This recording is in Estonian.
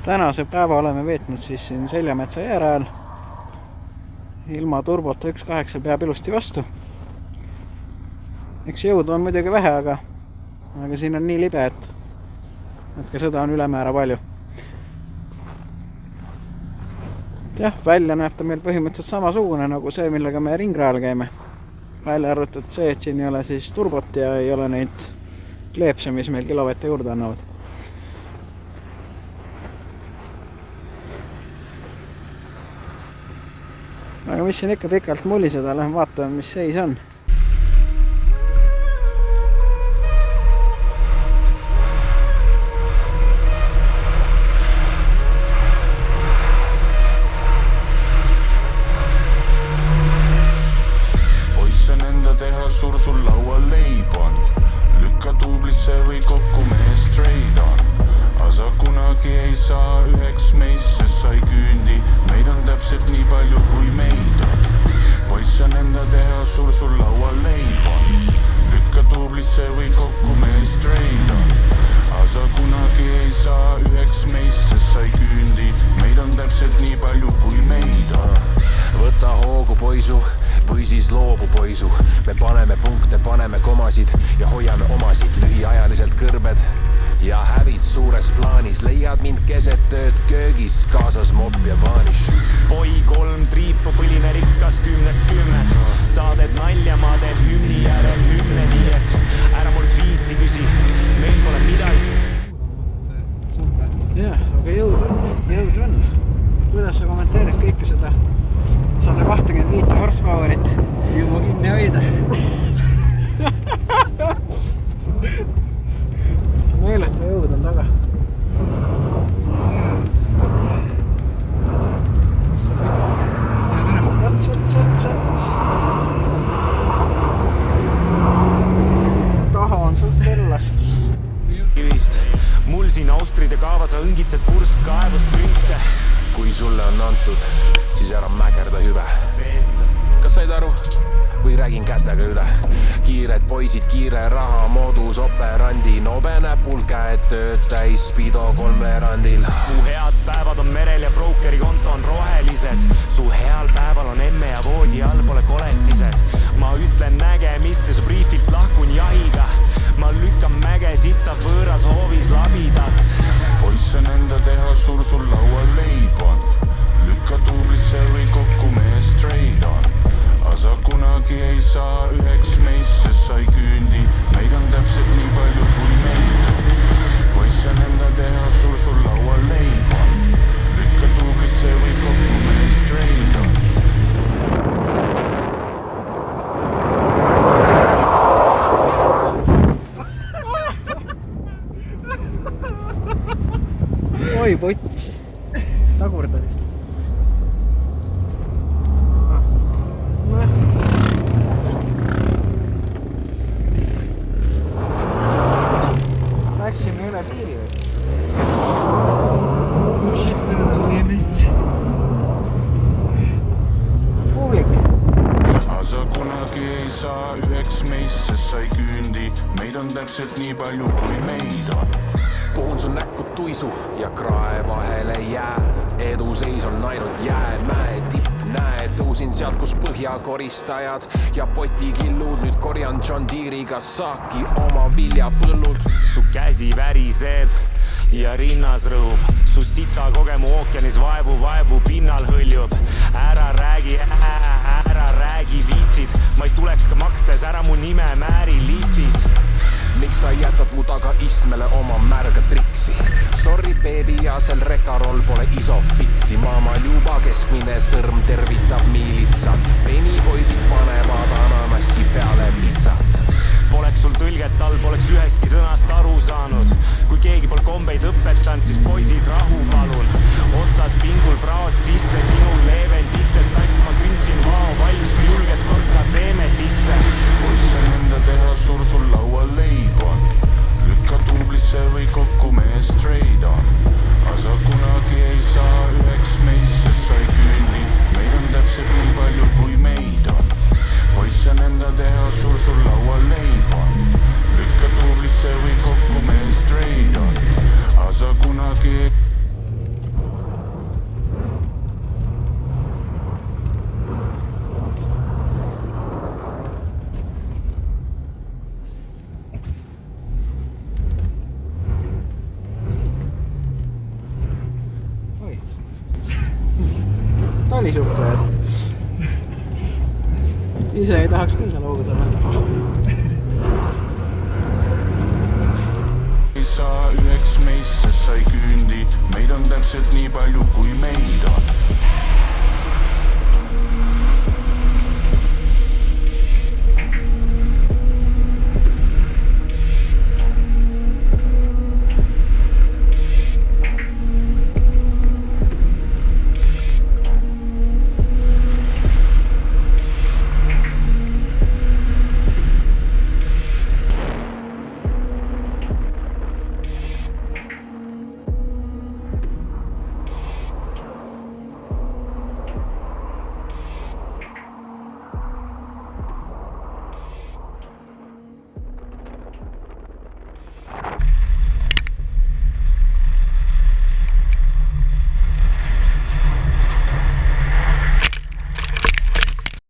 Tänase päeva oleme veetnud siis siin Seljametsa jääre ajal. Ilma turbota 1.8 peab ilusti vastu. Eks jõudu on muidugi vähe, aga siin on nii libe, et ka seda on ülemäära palju. Jah, välja näeb ta meil põhimõtteliselt samasugune nagu see, millega me ringrajal käime. Välja arvatud see, et siin ei ole siis turbot ja ei ole neid kleepse, mis meil kilovette juurde annavad. Aga mis siin ikka pikalt mulliseda, lähen vaatame, mis seis on. Poiss on enda teha, sul laual leib on. Lükka tuublisse või kokku mees trade on. Asa kunagi ei saa üheks meist, sest sa ei küündi. Meid on täpselt nii palju kui meid on. Poiss on enda teha, sul laual leib on. Lükka tuublisse või kokku mees trade on. Asa kunagi ei saa üheks meist, sest sa ei küündi. Meid on täpselt nii palju kui meid on. Võta hoogu poisu või siis loobu poisu. Me paneme punkte, paneme komasid ja hoiame omasid. Lühiajaliselt kõrbed ja hävid suures plaanis. Leiad mind keset tööd köögis, kaasas mopp ja vaanis. Poi 3 triipu, põline rikkas 10/10. Saaded nalja, ma teen hümni järel hümne, nii et ära mult viiti küsi. Meil pole midagi. Jah, aga jõud on. Kuidas sa kommenteerid kõike seda 125 horsepowerit juba kinni hoida? Meeletu jõud on taga. Taha on suht kellas. Mul siin Austride kaava, sa õngitsed pursk kaevust pünte. Kui sulle on antud, siis ära mäkerda hüve. Kas said aru? Või räägin kätega üle? Kiired poisid, kiire raha, modus operandi. Nobe näpul käed tööd täis, Spido 3/4. Mu head päevad on merel ja brokeri konto on rohelises. Su heal päeval on emme ja voodi all pole koletised. Ma ütlen nägemist ja su briifilt lahkun jahiga. Ma lükkan mäge, sitsab võõras hoovis labidat. Poiss on enda teha, sul laual leib on. Lükka tuublisse või kokku mees trade on. Asa kunagi ei saa üheks meist, sest sa ei küündi. Meid on täpselt nii palju kui meid on. Poiss on enda teha, sul laual leib on. Lükka tuublisse või kokku mees trade on. Oi pots, tagurda vist. Läksime üle piiri või? Shit, on limit. Publik. Asa kunagi ei saa üheks meist, sest sa ei küündi. Meid on täpselt nii palju kui meid on. Puhun sun näkku tuisu ja krae vahele jää. Edu seis on ainult jäämäe tipp. Näe, tõusin sealt, kus põhjakoristajad ja potikillud. Nüüd korjan John Deere'iga saaki oma viljapõllult. Su käsi väriseb ja rinnas rõhub. Su sita kogemu ookeanis vaevu pinnal hõljub. Ära räägi viitsid. Ma ei tuleks ka makstes ära mu nime määri listis. Miks sa jätad mu taga istmele oma märga triksi? Sorry baby ja sel rekaroll pole isofiksi. Maamal juba keskmine sõrm tervitab miilitsat. Penipoisid panevad ananassi peale pizzat. Poleks sul tõlget all, poleks ühestki sõnast aru saanud. Kui keegi pol kombeid õpetanud, siis poisid rahu palun. Otsad pingul praod sisse, sinul leevendisse. Tatt ma kündsin vao valmis, kui julged korka seeme sisse. Poiss on enda teha, sul laual leib on. Lükka tuublisse või kokku mees trade on. Asa kunagi ei saa üheks meist, sest sa ei küündi. Meid on täpselt nii palju kui meid on. Poiss on enda teha, sul laual leib on. Lükka tuublisse või kokku mees trade on. Asa kunagi talisuplejad. Ise ei tahaks küll seal hoogu olla. Ei saa üheks meist, sest sa ei küündi. Meid on täpselt nii palju kui meid.